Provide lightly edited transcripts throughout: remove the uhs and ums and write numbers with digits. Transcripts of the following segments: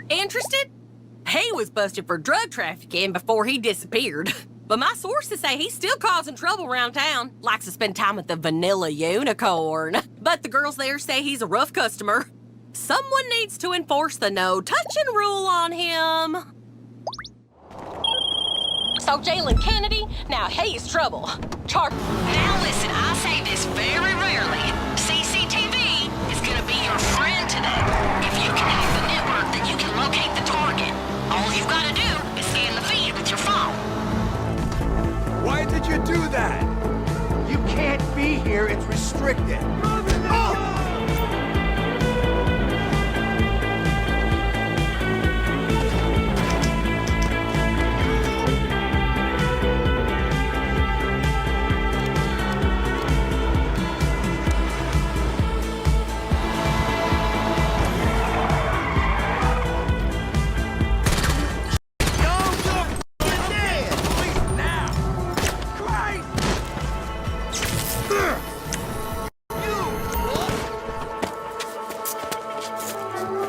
Interested? He was busted for drug trafficking before he disappeared. But my sources say he's still causing trouble around town. Likes to spend time with the vanilla unicorn. But the girls there say he's a rough customer. Someone needs to enforce the no-touching rule on him. So Jalen Kennedy, now he's trouble. Now listen, I say this very rarely. CCTV is gonna be your friend today. If you can hack the network, then you can locate the target. All you've gotta do is scan the feed with your phone. Why did you do that? You can't be here, it's restricted.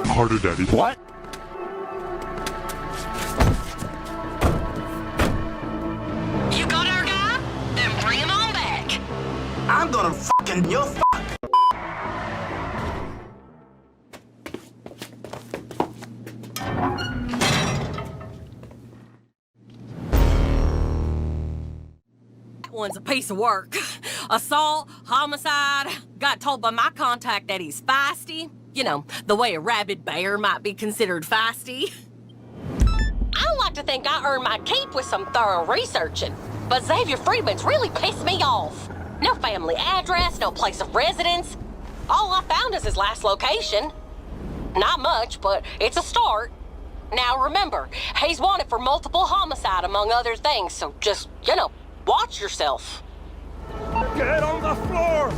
Harder, Daddy. What? You got our guy? Then bring him on back. I'm gonna fucking your fuck. That one's a piece of work. Assault, homicide. Got told by my contact that he's feisty. You know, the way a rabid bear might be considered feisty. I like to think I earned my keep with some thorough researching. But Xavier Friedman's really pissed me off. No family address, no place of residence. All I found is his last location. Not much, but it's a start. Now remember, he's wanted for multiple homicide among other things, so just, you know, watch yourself. Get on the floor!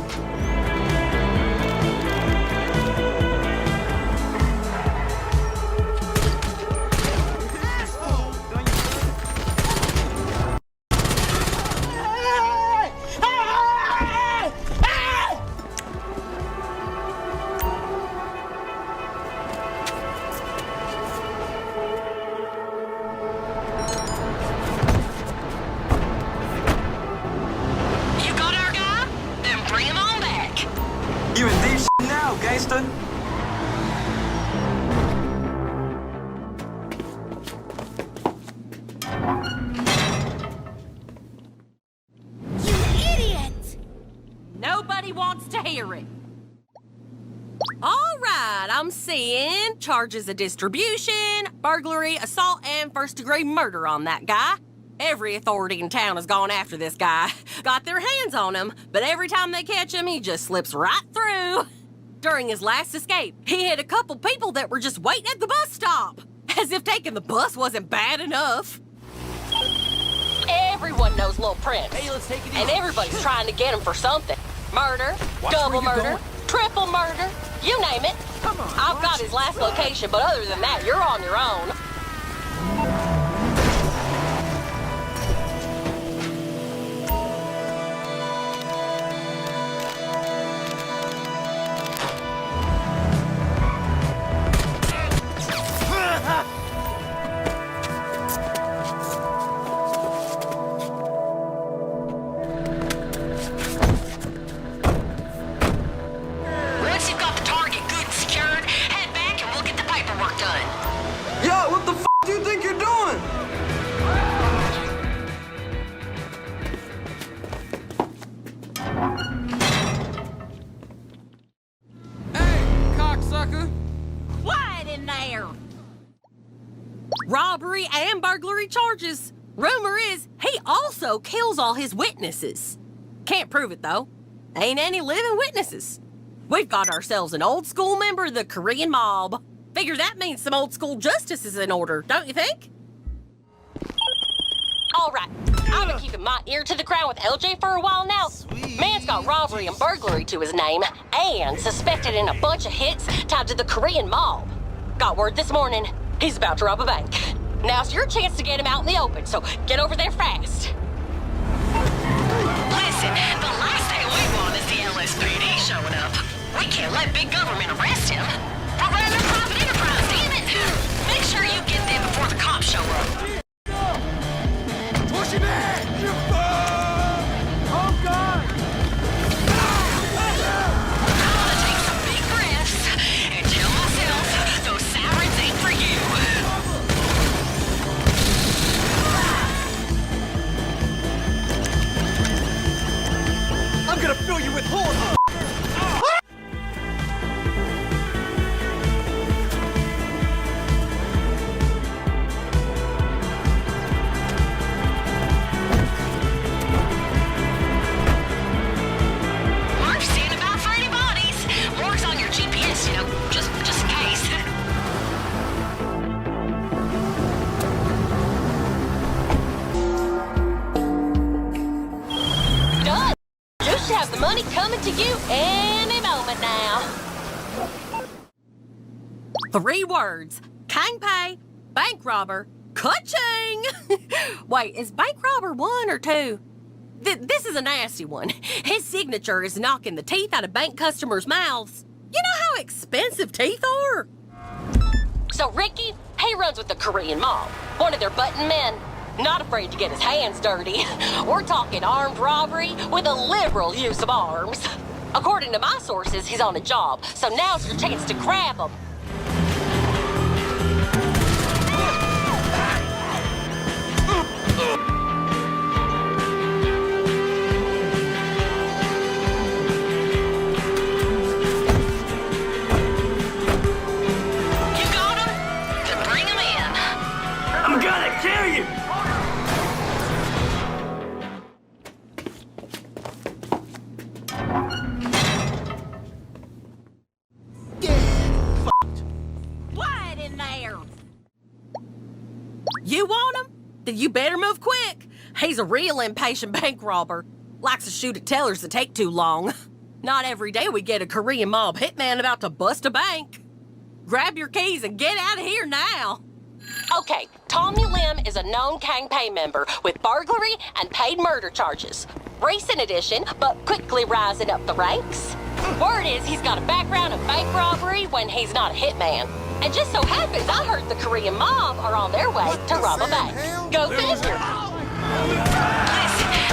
You in deep shit now, gangster. You idiot! Nobody wants to hear it. All right, I'm seeing charges of distribution, burglary, assault, and first-degree murder on that guy. Every authority in town has gone after this guy. Got their hands on him, but every time they catch him, he just slips right through. During his last escape, he hit a couple people that were just waiting at the bus stop. As if taking the bus wasn't bad enough. Everyone knows Lil Prince. Hey, let's take it easy. And everybody's trying to get him for something. Murder, double murder, triple murder, you name it. Come on, I've got his last location, but other than that, you're on your own. Once you've got the target good and secured, head back and we'll get the paperwork done. Yo, what the f do you think you're doing? Hey, cocksucker! Quiet in there! Robbery and burglary charges. Rumor is he also kills all his witnesses. Can't prove it, though. Ain't any living witnesses. We've got ourselves an old school member of the Korean mob. Figure that means some old school justice is in order, don't you think? All right, I've been keeping my ear to the ground with LJ for a while now. Man's got robbery and burglary to his name, and suspected in a bunch of hits tied to the Korean mob. Got word this morning, he's about to rob a bank. Now's your chance to get him out in the open, so get over there fast. Listen, the last thing we want is the LSPD showing up. We can't let big government arrest him. We're running a private enterprise, damn it! Any moment now. 3 words. King pay, bank robber, ka-ching! Wait, is bank robber 1 or 2? This is a nasty one. His signature is knocking the teeth out of bank customers' mouths. You know how expensive teeth are? So Ricky, he runs with the Korean mob, one of their button men. Not afraid to get his hands dirty. We're talking armed robbery with a liberal use of arms. According to my sources, he's on a job, so now's your chance to grab him. You got him? Then bring him in. I'm gonna kill you! Quiet in there! You want him? Then you better move quick. He's a real impatient bank robber. Likes to shoot at tellers that take too long. Not every day we get a Korean mob hitman about to bust a bank. Grab your keys and get out of here now. Okay, Tommy Lim is a known Kang Pay member with burglary and paid murder charges. Recent addition, but quickly rising up the ranks. Word is he's got a background in bank robbery when he's not a hitman. And just so happens I heard the Korean mob are on their way to rob a bank. Go figure. Listen,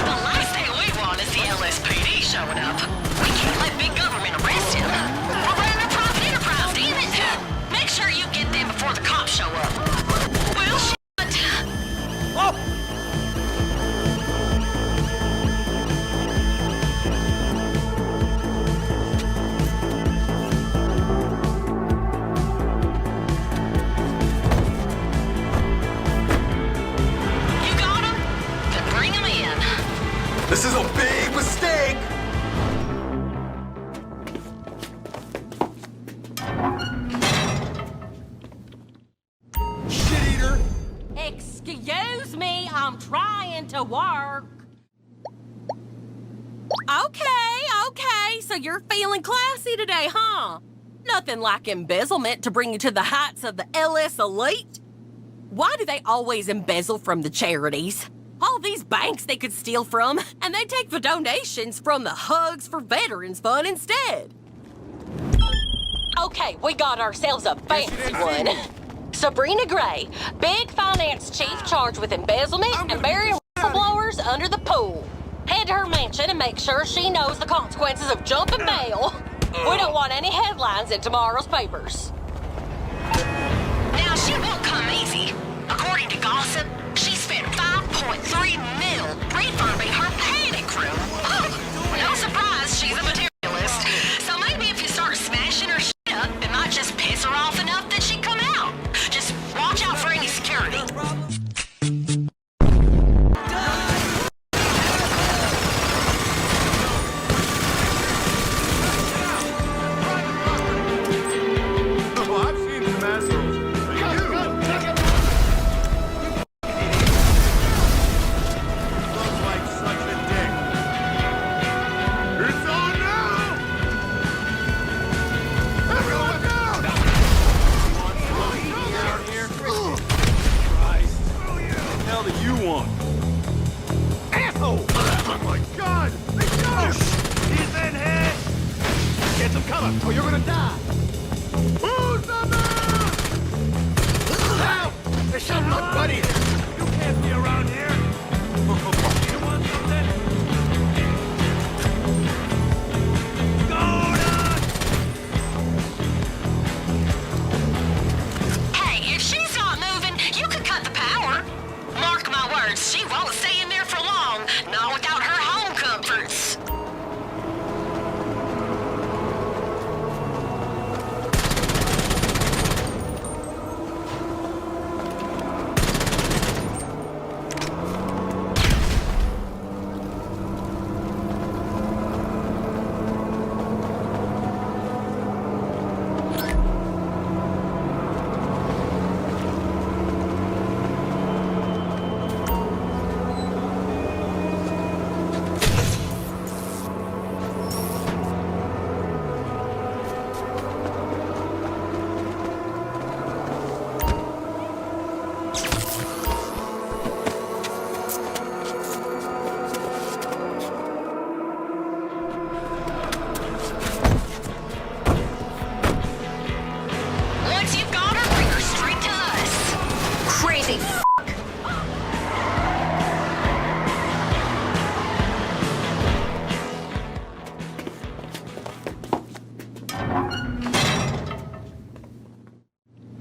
the last thing we want is the LSPD showing up. We can't let big government arrest him. We're running a profit enterprise, damn it. Make sure you get them before the cops show up. Well, shit. You got him? Then bring him in. This is a big mistake! Shit eater! Excuse me, I'm trying to work. Okay, so you're feeling classy today, huh? Nothing like embezzlement to bring you to the heights of the LS elite. Why do they always embezzle from the charities? All these banks they could steal from, and they take the donations from the Hugs for Veterans Fund instead. Okay, we got ourselves a fancy one. Sabrina Gray, big finance chief charged with embezzlement and burying whistleblowers under the pool. Head to her mansion and make sure she knows the consequences of jumping bail. We don't want any headlines in tomorrow's papers. Now, she won't come easy. According to gossip, she spent $5.3 million refurbing her panic room. No surprise, she's a materialist. So maybe if you start smashing her shit up, it might just piss her off enough that she'd come out. Just watch out for any security.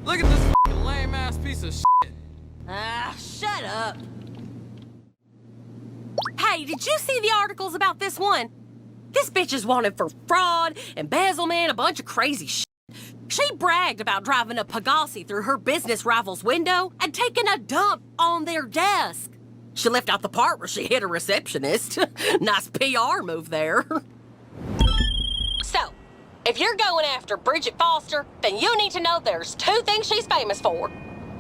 Look at this fucking lame-ass piece of shit. Ah, shut up. Hey, did you see the articles about this one? This bitch is wanted for fraud, embezzlement, a bunch of crazy shit. She bragged about driving a Pegasi through her business rival's window and taking a dump on their desk. She left out the part where she hit a receptionist. Nice PR move there. So, if you're going after Bridget Foster, then you need to know there's two things she's famous for.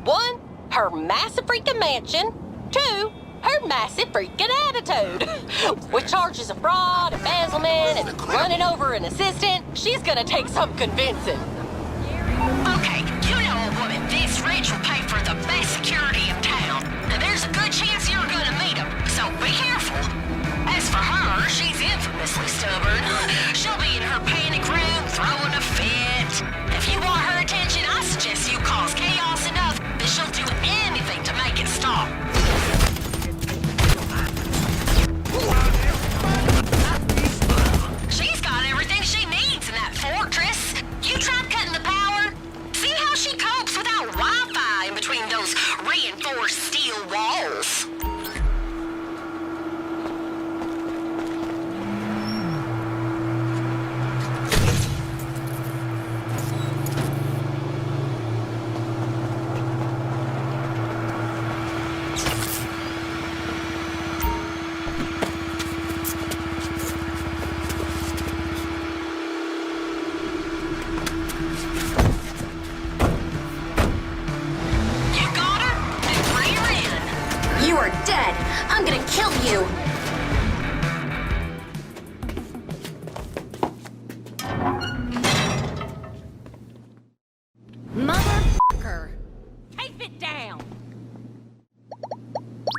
One, her massive freaking mansion. Two, her massive freaking attitude. With charges of fraud, embezzlement, and running over an assistant, she's gonna take some convincing. Okay, you know a woman this rich will pay for the best security in town. And there's a good chance you're gonna meet him, so be careful. As for her, she's infamously stubborn. She'll be in her panic room throwing a fit. If you want her attention, I suggest you cause chaos enough that she'll do anything to make it stop. She's got everything she needs in that fortress. You tried cutting the power? See how she copes without Wi-Fi in between those reinforced steel walls. You got her? Then bring her in. You are dead. I'm gonna kill you. Motherfucker! Tape it down!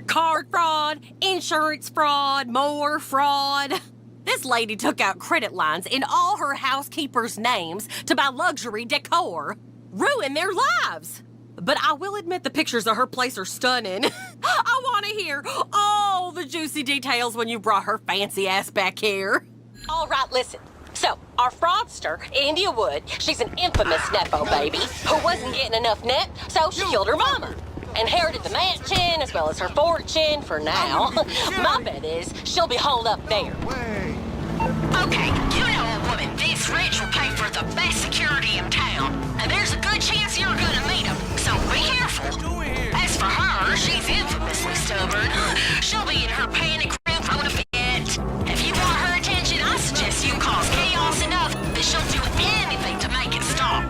Card fraud, insurance fraud, more fraud. This lady took out credit lines in all her housekeepers' names to buy luxury decor. Ruin their lives! But I will admit the pictures of her place are stunning. I want to hear all the juicy details when you brought her fancy ass back here. All right, listen. So, our fraudster, India Wood, she's an infamous Nepo baby who wasn't getting enough net, so she killed her mama. Inherited the mansion as well as her fortune for now. My bet is she'll be holed up there. Okay, you know a woman this rich will pay for the best security in town. And there's a good chance you're gonna meet him, so be careful. As for her, she's infamously stubborn. She'll be in her panic room throwing a fit. If you want her attention, I suggest you cause chaos enough that she'll do anything to make it stop.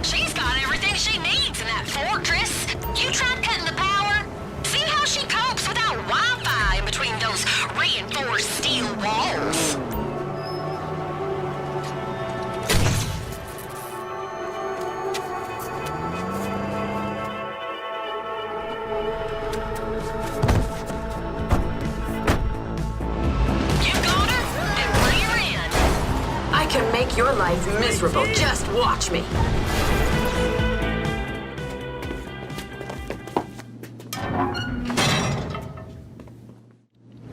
She's got everything she needs in that fortress. You tried cutting the power? See how she copes without Wi-Fi in between those reinforced steel walls? You got her? Then bring her in. I can make your life miserable. Just watch me.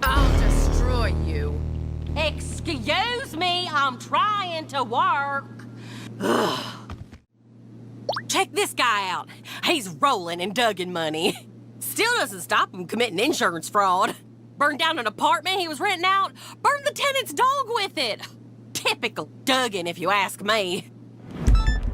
I'll destroy you. Excuse me, I'm trying to work. Ugh. Check this guy out. He's rolling in Duggan money. Still doesn't stop him committing insurance fraud. Burned down an apartment he was renting out, burned the tenant's dog with it. Typical Duggan, if you ask me.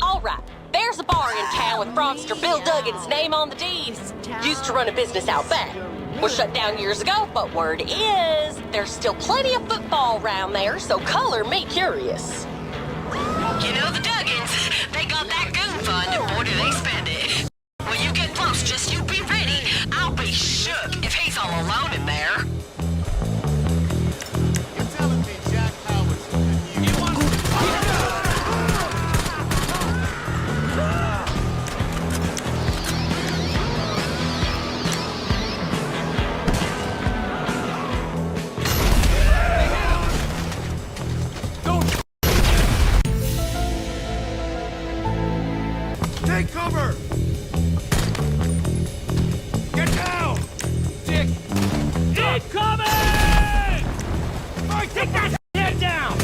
All right, there's a bar in town with fraudster Bill Duggan's name on the deeds. Used to run a business out back. Was shut down years ago, but word is there's still plenty of football around there, so color me curious. You know the Duggins, they got that goon fund, and boy do they spend it. When you get close, just you be ready. I'll be shook if he's all alone in there. You're telling me Jack Howard's than you. Take cover! Get down! Dick! Incoming! Mike, Take that head down!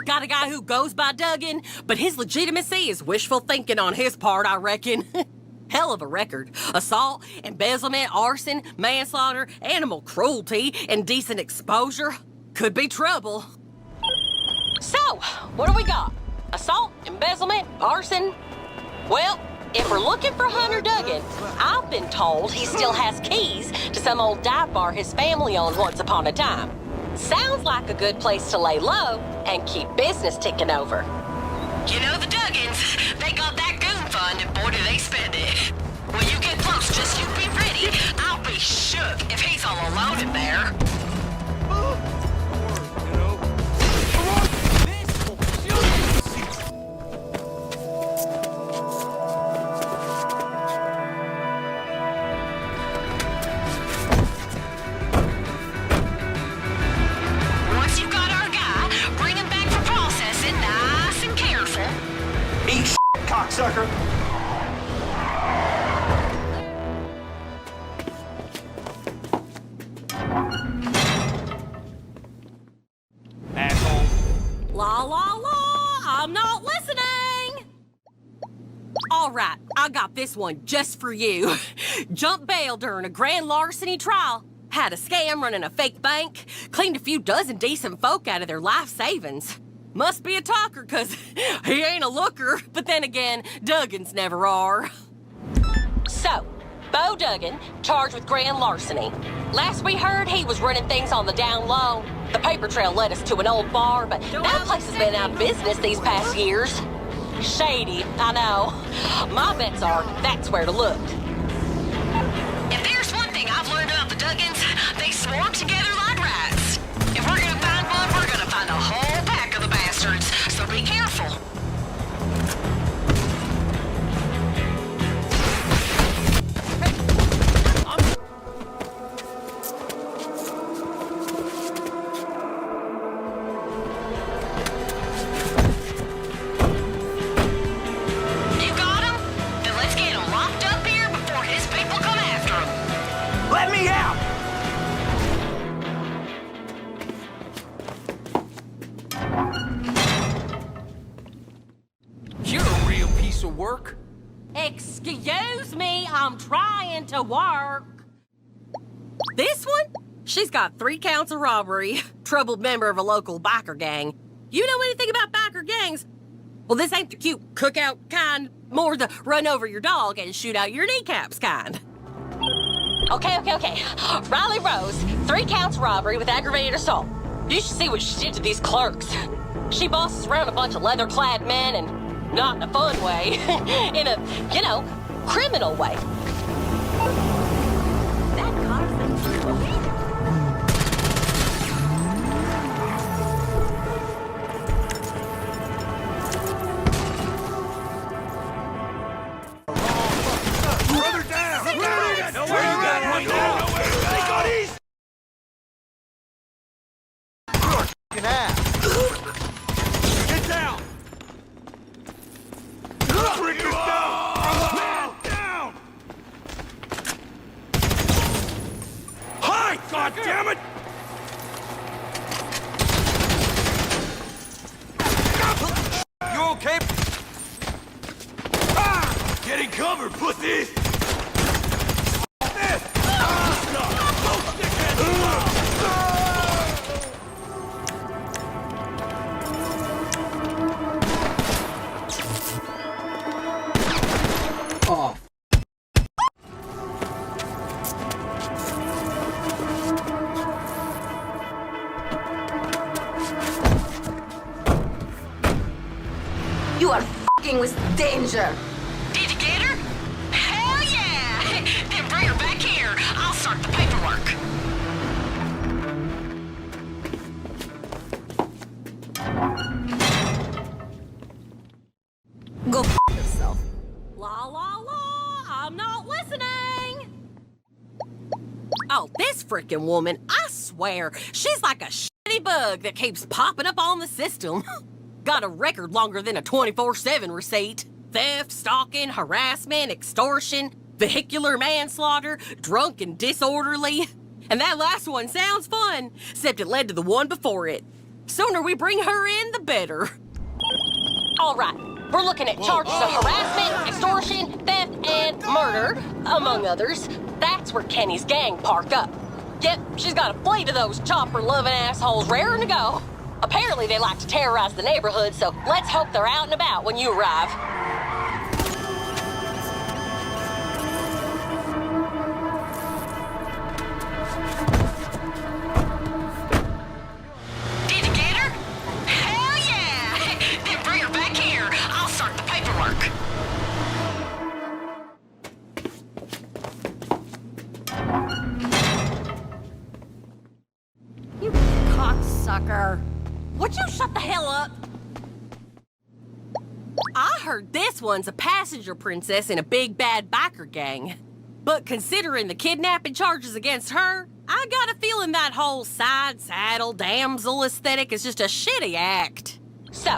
Got a guy who goes by Duggan, but his legitimacy is wishful thinking on his part, I reckon. Hell of a record. Assault, embezzlement, arson, manslaughter, animal cruelty, indecent exposure. Could be trouble. So, what do we got? Assault, embezzlement, arson? Well, if we're looking for Hunter Duggan, I've been told he still has keys to some old dive bar his family owned once upon a time. Sounds like a good place to lay low and keep business ticking over. You know the Duggans, they got that goon fund, and boy, do they spend it. When you get close, just you be ready. I'll be shook if he's all alone in there. Once you've got our guy, bring him back for processing, nice and careful. Eat shit, cocksucker. Asshole. La la la, I'm not listening! All right, I got this one just for you. Jumped bail during a grand larceny trial. Had a scam running a fake bank. Cleaned a few dozen decent folk out of their life savings. Must be a talker, 'cause he ain't a looker. But then again, Duggans never are. So, Bo Duggan, charged with grand larceny. Last we heard, he was running things on the down low. The paper trail led us to an old bar, but that place has been out of business these past years. Shady, I know. My bets are that's where to look. If there's one thing I've learned about the Duggans, they swarm together like rats. If we're gonna find one, we're gonna find a whole pack of the bastards, so be careful. You got him? Then let's get him locked up here before his people come after him. Let me out! You're a real piece of work. Excuse me, I'm trying to work. This one? She's got 3 counts of robbery. Troubled member of a local biker gang. You know anything about biker gangs? Well, this ain't the cute cookout kind, more the run over your dog and shoot out your kneecaps kind. Okay. Riley Rose, 3 counts robbery with aggravated assault. You should see what she did to these clerks. She bosses around a bunch of leather-clad men, and not in a fun way, in a, criminal way. That Brother down! Where you got right now? They got east! Fucking ass. Get down! Freakers down! Man down! Hi! God damn it! You okay? Ah! Getting covered, pussies! Oh. You are fucking with danger. Did you get her? Hell yeah! Then bring her back here. I'll start the paperwork. Go f yourself. La la la, I'm not listening. Oh, this freaking woman, I swear, she's like a shitty bug that keeps popping up on the system. Got a record longer than a 24/7 receipt. Theft, stalking, harassment, extortion, vehicular manslaughter, drunk and disorderly. And that last one sounds fun, except it led to the one before it. Sooner we bring her in, the better. All right, we're looking at charges of harassment, extortion, theft, and murder, among others. That's where Kenny's gang park up. Yep, she's got a fleet of those chopper-loving assholes raring to go. Apparently they like to terrorize the neighborhood, so let's hope they're out and about when you arrive. Did you get her? Hell yeah! Then bring her back here. I'll start the paperwork. You cocksucker. Would you shut the hell up? I heard this one's a passenger princess in a big bad biker gang. But considering the kidnapping charges against her, I got a feeling that whole side saddle damsel aesthetic is just a shitty act. So,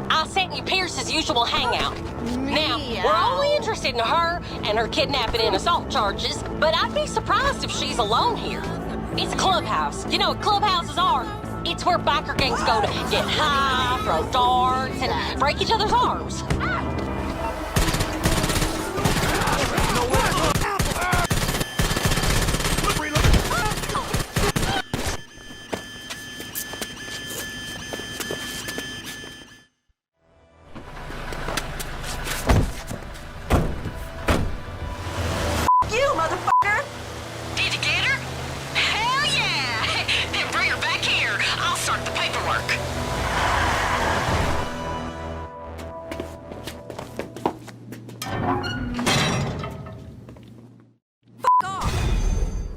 I sent you Pierce's usual hangout. Now, we're only interested in her and her kidnapping and assault charges, but I'd be surprised if she's alone here. It's a clubhouse. You know what clubhouses are? It's where biker gangs go to get high, throw darts, and break each other's arms. You, motherfucker! Did you get her? Hell yeah! Then bring her back here. I'll start the paperwork.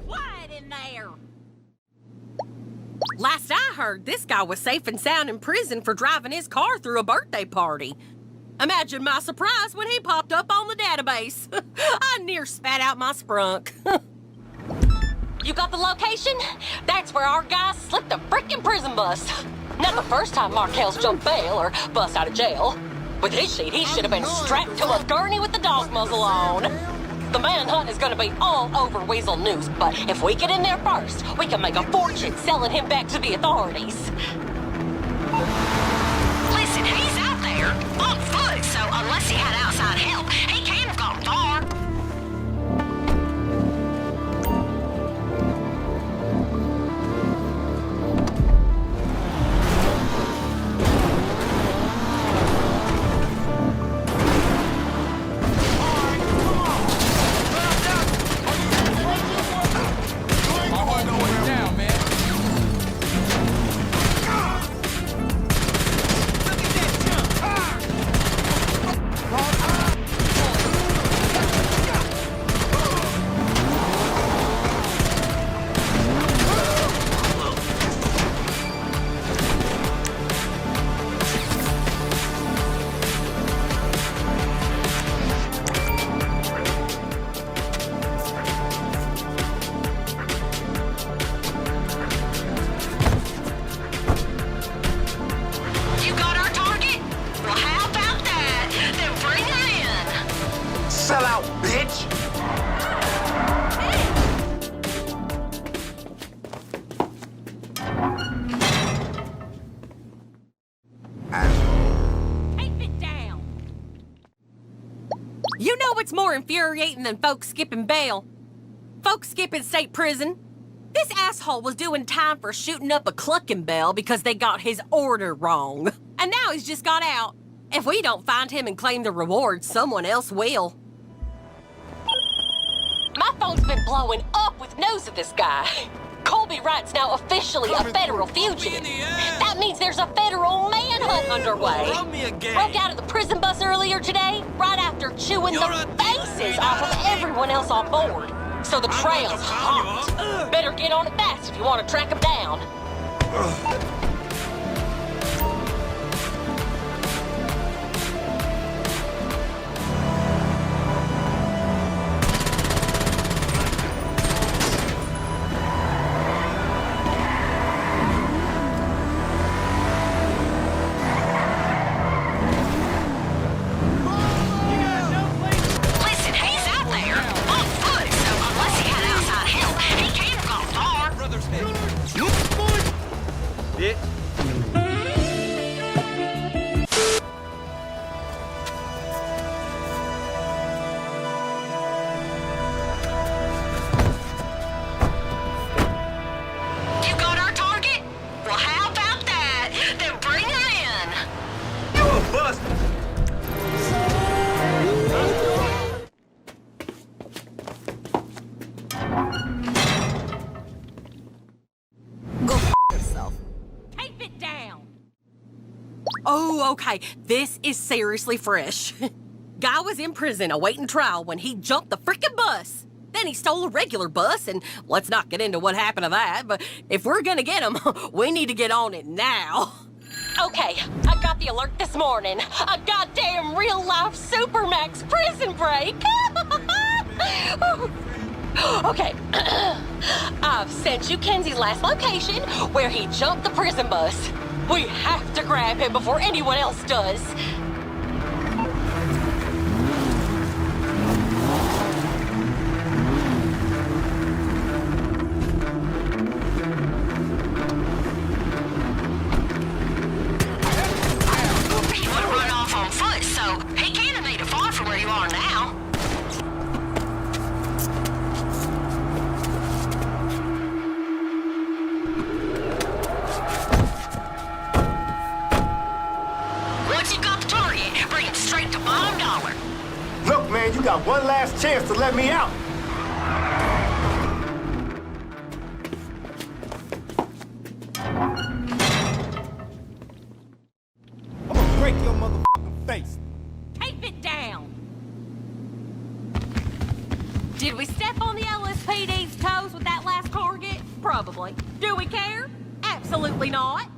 Quiet in there. Last I heard, this guy was safe and sound in prison for driving his car through a birthday party. Imagine my surprise when he popped up on the database. I near spat out my sprunk. You got the location? That's where our guys slipped a frickin' prison bus. Not the first time Markel's jumped bail or bust out of jail. With his sheet, he should have been strapped to a gurney with the dog muzzle on. The manhunt is gonna be all over Weasel News, but if we get in there first, we can make a fortune selling him back to the authorities. Listen, he's out there on foot, so unless he had outside help, he can't have gone far. Down, man. You got our target? Well, how about that? Then bring her in. Sell out, bitch! Tape it down. You know what's more infuriating than folks skipping bail? Folks skipping state prison. This asshole was doing time for shooting up a clucking bell because they got his order wrong. And now he's just got out. If we don't find him and claim the reward, someone else will. My phone's been blowing up with news of this guy. Colby Wright's now officially a federal fugitive. That means there's a federal manhunt underway. Broke out of the prison bus earlier today, right after chewing the faces off of everyone else on board. So the trail's hot. Better get on it fast if you want to track him down. Listen, he's out there on foot, so unless he had outside help, he can't have gone far. Brother's head. Bitch. Oh, okay. This is seriously fresh. Guy was in prison awaiting trial when he jumped the frickin' bus. Then he stole a regular bus, and let's not get into what happened to that, but if we're gonna get him, we need to get on it now. Okay, I got the alert this morning. A goddamn real-life Supermax prison break. Okay, I've sent you Kenzie's last location where he jumped the prison bus. We have to grab him before anyone else does. He would have run off on foot, so he can't have made it far from where you are now. Once you've got the target, bring him straight to bottom dollar. Look, man, you got one last chance to let me out. I'm gonna break your motherfucking face. Keep it down. Did we step on the LSPD's toes with that last target? Probably. Do we care? Absolutely not.